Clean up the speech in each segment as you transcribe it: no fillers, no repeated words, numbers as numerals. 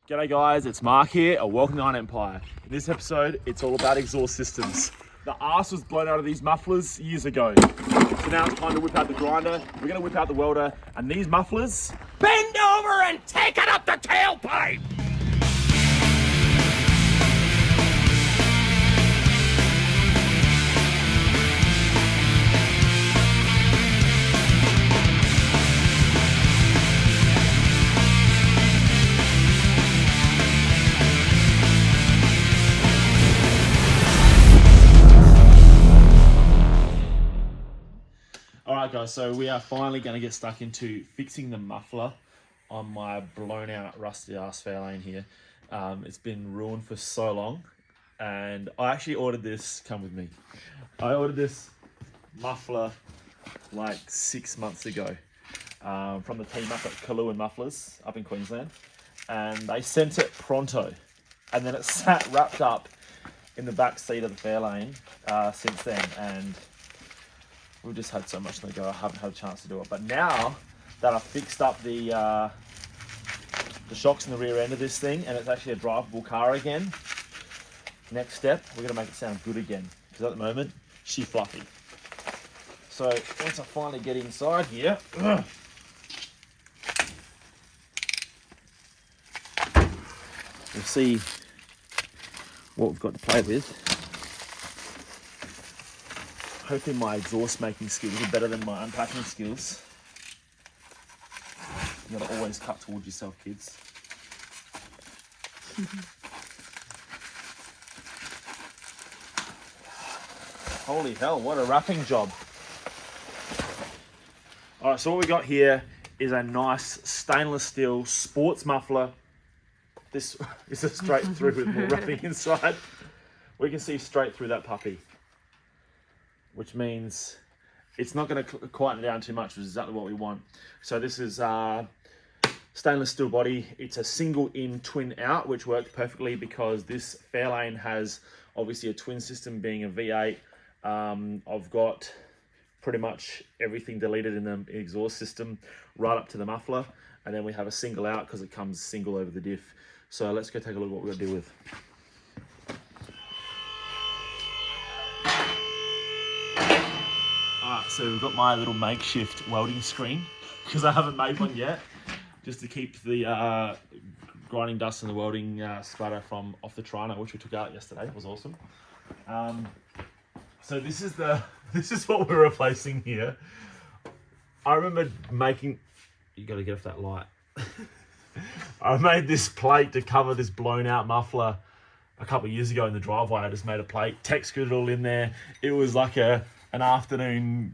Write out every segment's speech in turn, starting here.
G'day guys, it's Mark here, and welcome to Iron Empire. In this episode, it's all about exhaust systems. The arse was blown out of these mufflers years ago. So now it's time to whip out the grinder, we're gonna whip out the welder, and these mufflers... Bend over and take it up the tailpipe! Alright guys, so we are finally going to get stuck into fixing the muffler on my blown out rusty ass Fairlane here. It's been ruined for so long, and I actually ordered this, come with me. I ordered this muffler like 6 months ago from the team up at KULUIN Mufflers up in Queensland, and they sent it pronto, and then it sat wrapped up in the back seat of the Fairlane since then, and we've just had so much to go, I haven't had a chance to do it. But now that I've fixed up the shocks in the rear end of this thing, and it's actually a drivable car again, next step, we're going to make it sound good again. Because at the moment, she's fluffy. So once I finally get inside here, we'll see what we've got to play with. Hopefully my exhaust making skills are better than my unpacking skills. You gotta always cut towards yourself, kids. Holy hell, what a wrapping job. Alright, so what we got here is a nice stainless steel sports muffler. This is a straight through with more wrapping inside. We can see straight through that puppy, which means it's not going to quieten it down too much, which is exactly what we want. So this is stainless steel body. It's a single in, twin out, which works perfectly because this Fairlane has obviously a twin system being a V8. I've got pretty much everything deleted in the exhaust system right up to the muffler. And then we have a single out because it comes single over the diff. So let's go take a look at what we're going to deal with. Alright, so we've got my little makeshift welding screen, because I haven't made one yet, just to keep the grinding dust and the welding splatter from off the Trino, which we took out yesterday. It was awesome. So this is what we're replacing here. I remember making, you got to get off that light. I made this plate to cover this blown out muffler a couple of years ago in the driveway. I just made a plate, tech screwed it all in there. It was like an afternoon,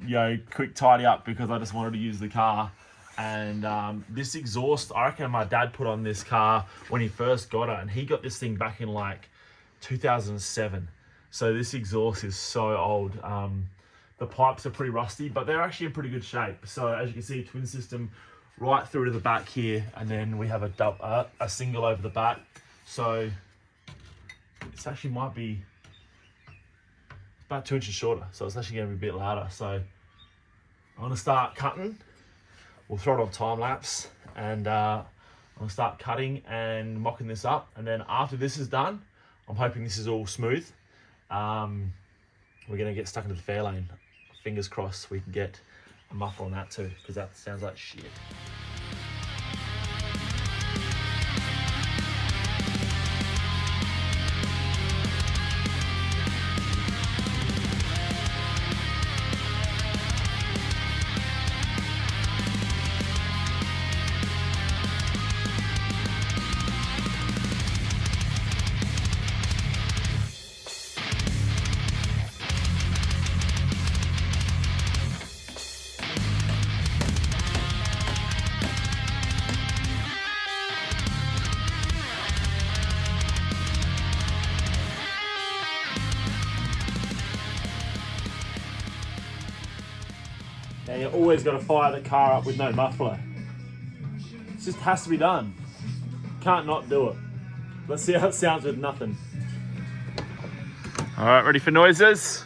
quick tidy up because I just wanted to use the car. And this exhaust, I reckon my dad put on this car when he first got it, and he got this thing back in like 2007. So this exhaust is so old. The pipes are pretty rusty, but they're actually in pretty good shape. So as you can see, twin system right through to the back here, and then we have a single over the back. So this actually might be about 2 inches shorter, so it's actually going to be a bit louder. So I'm going to start cutting. We'll throw it on time lapse, and I'm going to start cutting and mocking this up. And then after this is done, I'm hoping this is all smooth. We're going to get stuck into the Fairlane. Fingers crossed we can get a muffler on that too, because that sounds like shit. Now you always got to fire the car up with no muffler. It just has to be done. Can't not do it. Let's see how it sounds with nothing. All right, ready for noises?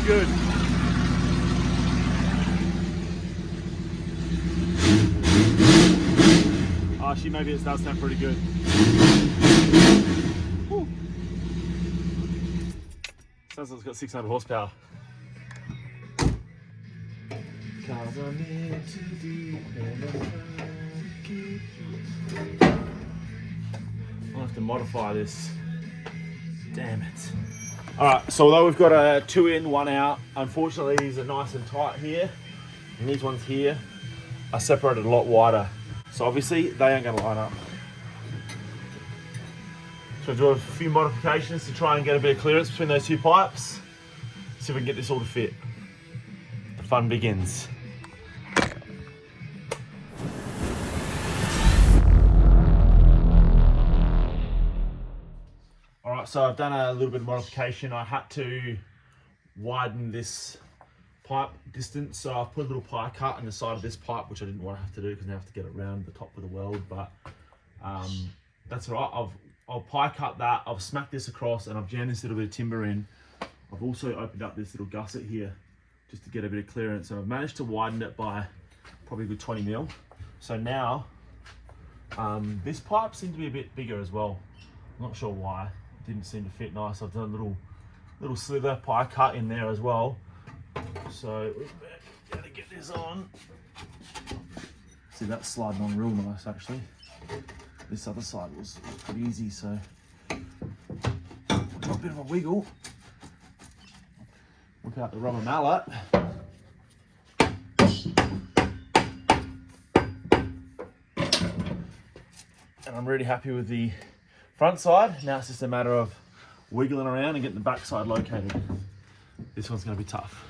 good. Actually, maybe it does sound pretty good. Woo. Sounds like it's got 600 horsepower. I'll have to modify this. Damn it. Alright, so although we've got a 2 in, 1 out, unfortunately these are nice and tight here. And these ones here are separated a lot wider. So obviously they aren't going to line up. So I'll do a few modifications to try and get a bit of clearance between those 2 pipes. See if we can get this all to fit. The fun begins. Alright, so I've done a little bit of modification. I had to widen this pipe distance, so I've put a little pie cut in the side of this pipe, which I didn't want to have to do because now I have to get it around the top of the weld, but that's alright. I'll pie cut that, I've smacked this across, and I've jammed this little bit of timber in. I've also opened up this little gusset here just to get a bit of clearance, and I've managed to widen it by probably a good 20 mil. So now, this pipe seems to be a bit bigger as well. I'm not sure why. It didn't seem to fit nice. I've done a little slither pie cut in there as well. So we've got to get this on. See, that's sliding on real nice actually. This other side was pretty easy, so got a bit of a wiggle. Whip out the rubber mallet. And I'm really happy with the front side. Now it's just a matter of wiggling around and getting the back side located. This one's going to be tough.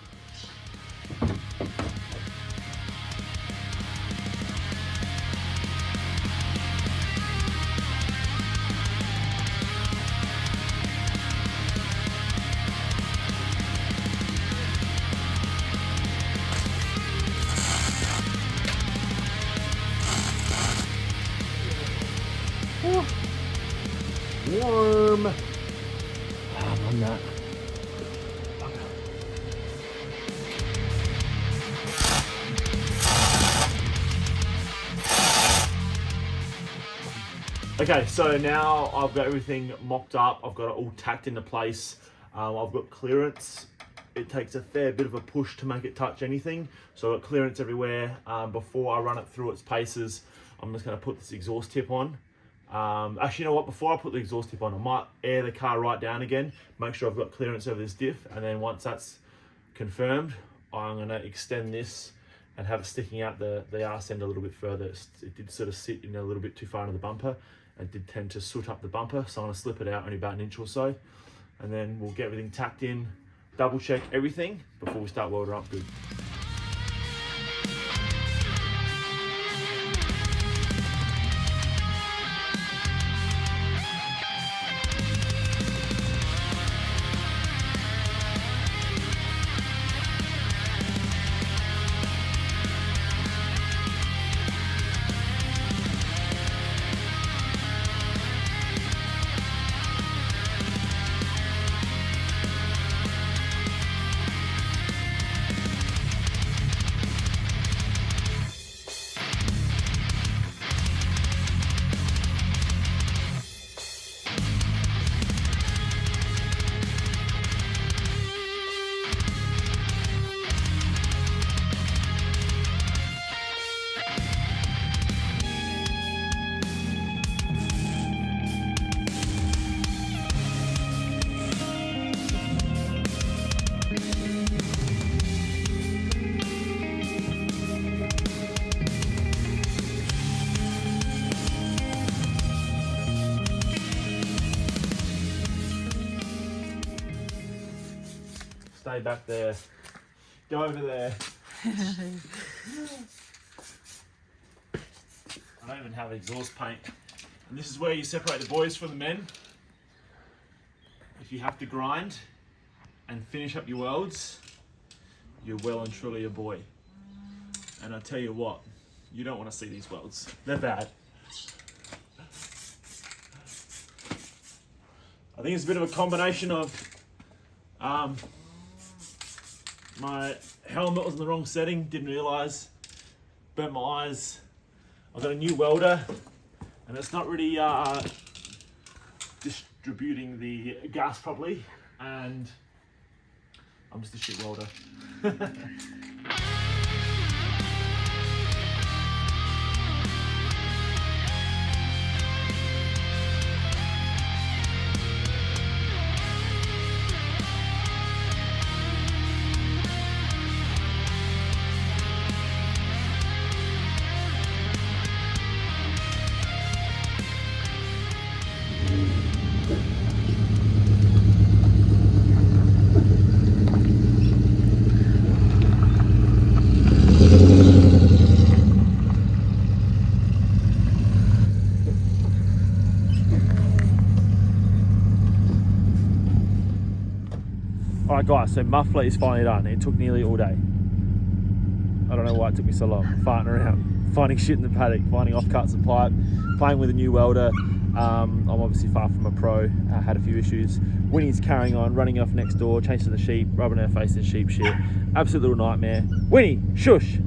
Warm. I'm on that. Okay, so now I've got everything mocked up. I've got it all tacked into place. I've got clearance. It takes a fair bit of a push to make it touch anything. So I've got clearance everywhere. Before I run it through its paces, I'm just going to put this exhaust tip on. Actually, you know what? Before I put the exhaust tip on, I might air the car right down again, make sure I've got clearance over this diff, and then once that's confirmed, I'm going to extend this and have it sticking out the arse end a little bit further. It did sort of sit in a little bit too far into the bumper and did tend to soot up the bumper, so I'm going to slip it out only about an inch or so, and then we'll get everything tacked in, double check everything before we start welding up good. Stay back there. Go over there. I don't even have exhaust paint. And this is where you separate the boys from the men. If you have to grind and finish up your welds, you're well and truly a boy. And I tell you what, you don't want to see these welds. They're bad. I think it's a bit of a combination of My helmet was in the wrong setting, didn't realise. Burnt my eyes. I've got a new welder and it's not really distributing the gas properly, and I'm just a shit welder. Alright guys, so muffler is finally done. It took nearly all day. I don't know why it took me so long. Farting around, finding shit in the paddock, finding offcuts of pipe, playing with a new welder. I'm obviously far from a pro. I had a few issues. Winnie's carrying on, running off next door, chasing the sheep, rubbing her face in sheep shit. Absolute little nightmare. Winnie, shush!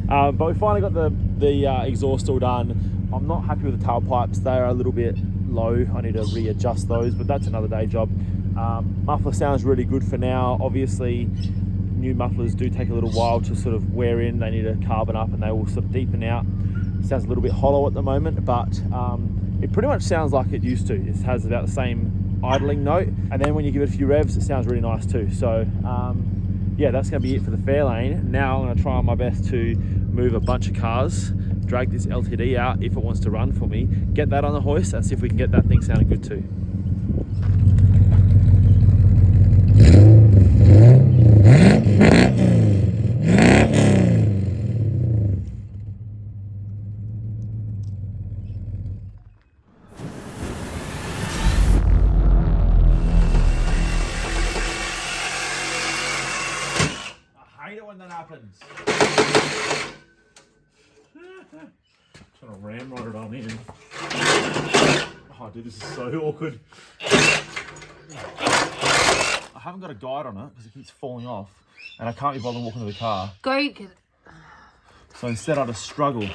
But we finally got the exhaust all done. I'm not happy with the tailpipes. They are a little bit low. I need to readjust those, but that's another day job. Muffler sounds really good for now. Obviously, new mufflers do take a little while to sort of wear in. They need to carbon up and they will sort of deepen out. It sounds a little bit hollow at the moment, but it pretty much sounds like it used to. It has about the same idling note, and then when you give it a few revs, it sounds really nice too. So yeah, that's going to be it for the Fairlane. Now I'm going to try my best to move a bunch of cars, drag this LTD out if it wants to run for me, get that on the hoist, and see if we can get that thing sounding good too. I hate it when that happens. Trying to ramrod it on in. Oh dude, this is so awkward. I haven't got a guide on it because it keeps falling off and I can't be bothered walking to the car. Go get it. So instead I just struggle.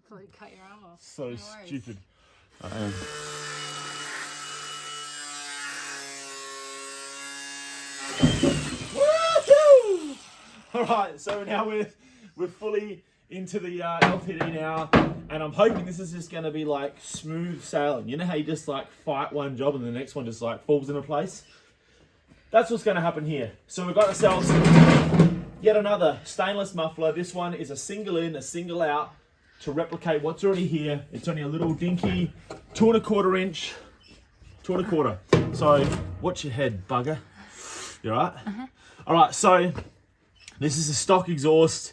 Probably cut your arm off. So No worries. stupid. Woohoo! Alright, so now we're fully into the LTD now, and I'm hoping this is just going to be like smooth sailing. You know how you just like fight one job and the next one just like falls into place? That's what's going to happen here. So we've got ourselves yet another stainless muffler. This one is a single in, a single out to replicate what's already here. It's only a little dinky 2¼ inch, 2¼ So watch your head, bugger. You all right? All right, so this is a stock exhaust.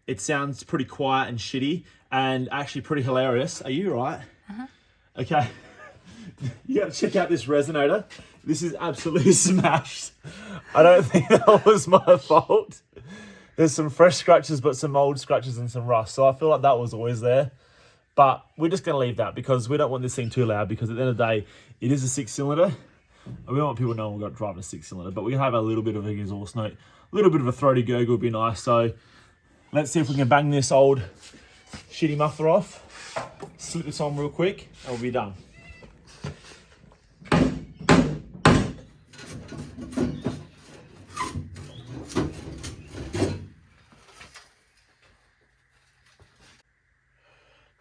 It sounds pretty quiet and shitty and actually pretty hilarious. Are you all right? Okay. You got to check out this resonator. This is absolutely smashed. I don't think that was my fault. There's some fresh scratches, but some old scratches and some rust. So I feel like that was always there. But we're just going to leave that because we don't want this thing too loud, because at the end of the day, it is a 6-cylinder. We don't want people knowing we've got driving a 6-cylinder, but we can have a little bit of an exhaust note. A little bit of a throaty gurgle would be nice. So let's see if we can bang this old shitty muffler off. Slip this on real quick and we'll be done.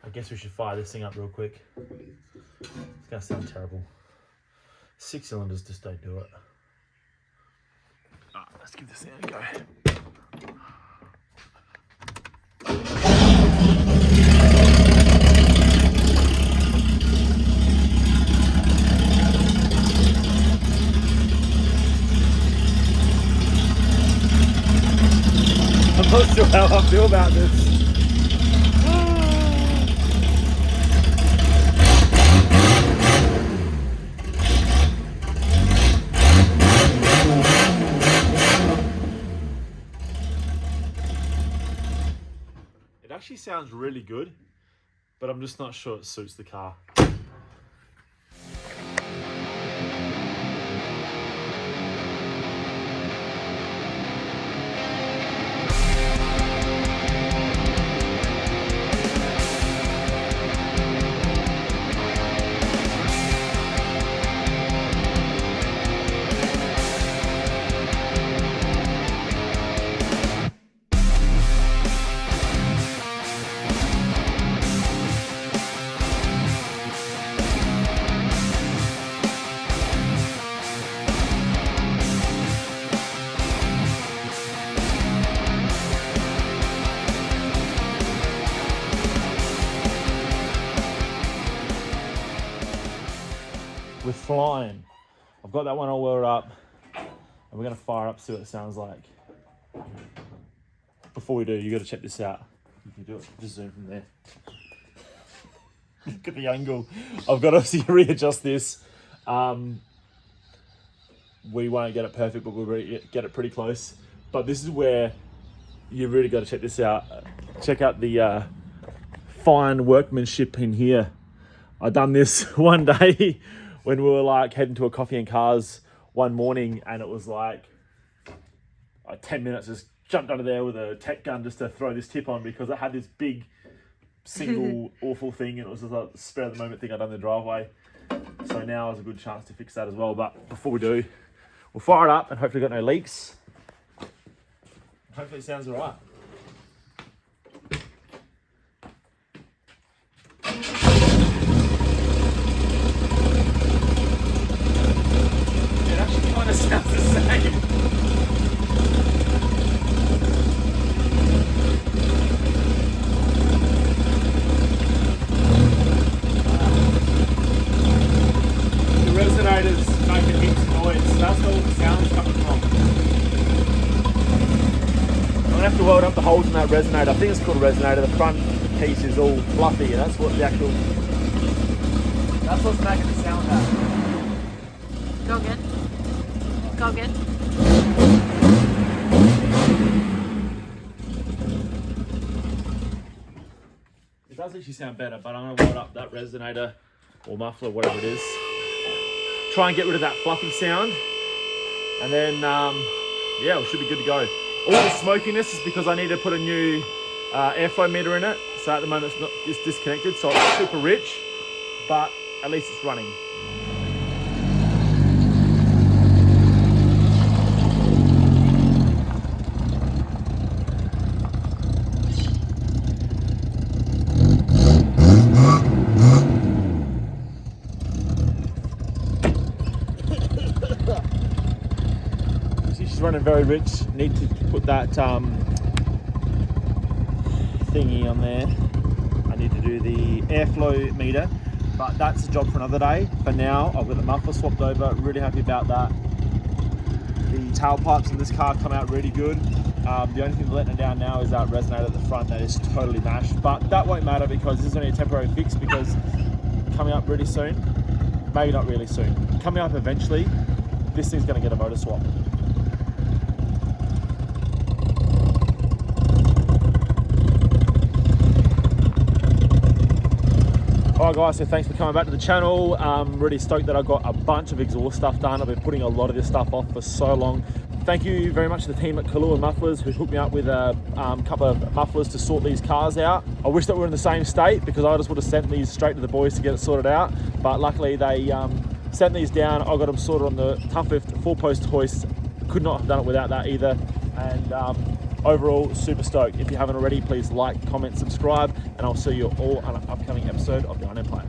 I guess we should fire this thing up real quick. It's gonna sound terrible. 6 cylinders just don't do it. Alright, let's give this thing a go. I'm not sure how I feel about this. It actually sounds really good, but I'm just not sure it suits the car. we're flying. I've got that one all welded up, and we're gonna fire up, see what it sounds like. Before we do, you gotta check this out. You can do it, just zoom from there. Look at the angle. I've got to readjust this. We won't get it perfect, but we'll get it pretty close. But this is where you really got to check this out. Check out the fine workmanship in here. I done this one day when we were like heading to a coffee and cars one morning, and it was like 10 minutes, just jumped under there with a tech gun just to throw this tip on, because it had this big single awful thing, and it was just a spur of the moment thing I done in the driveway. So now is a good chance to fix that as well. But before we do, we'll fire it up and hopefully got no leaks. Hopefully it sounds alright. It actually kind of sounds the same. The resonators make a mixed noise. That's where all the sound's coming from. I'm gonna have to weld up the holes in that resonator. I think it's called a resonator. The front piece is all fluffy, and that's what the actual. That's what's making the sound happen. Go again. Go again. It does actually sound better, but I'm gonna weld up that resonator or muffler, whatever it is. Try and get rid of that fluffy sound, and then yeah, we should be good to go. All the smokiness is because I need to put a new airflow meter in it. So at the moment it's disconnected, so it's super rich, but at least it's running. She's running very rich. Need to put that thingy on there. I need to do the airflow meter, but that's a job for another day. For now, I've got the muffler swapped over. Really happy about that. The tailpipes in this car come out really good. The only thing letting it down now is that resonator at the front that is totally mashed, but that won't matter because this is only a temporary fix, because coming up really soon, maybe not really soon, coming up eventually, this thing's going to get a motor swap. Alright guys, so thanks for coming back to the channel. I'm really stoked that I got a bunch of exhaust stuff done. I've been putting a lot of this stuff off for so long. Thank you very much to the team at KULUIN Mufflers who hooked me up with a couple of mufflers to sort these cars out. I wish that we were in the same state, because I just would have sent these straight to the boys to get it sorted out. But luckily they sent these down. I got them sorted on the toughest 4-post hoist. Could not have done it without that either. And overall, super stoked. If you haven't already, please like, comment, subscribe, and I'll see you all on an upcoming episode of the Iron Empire.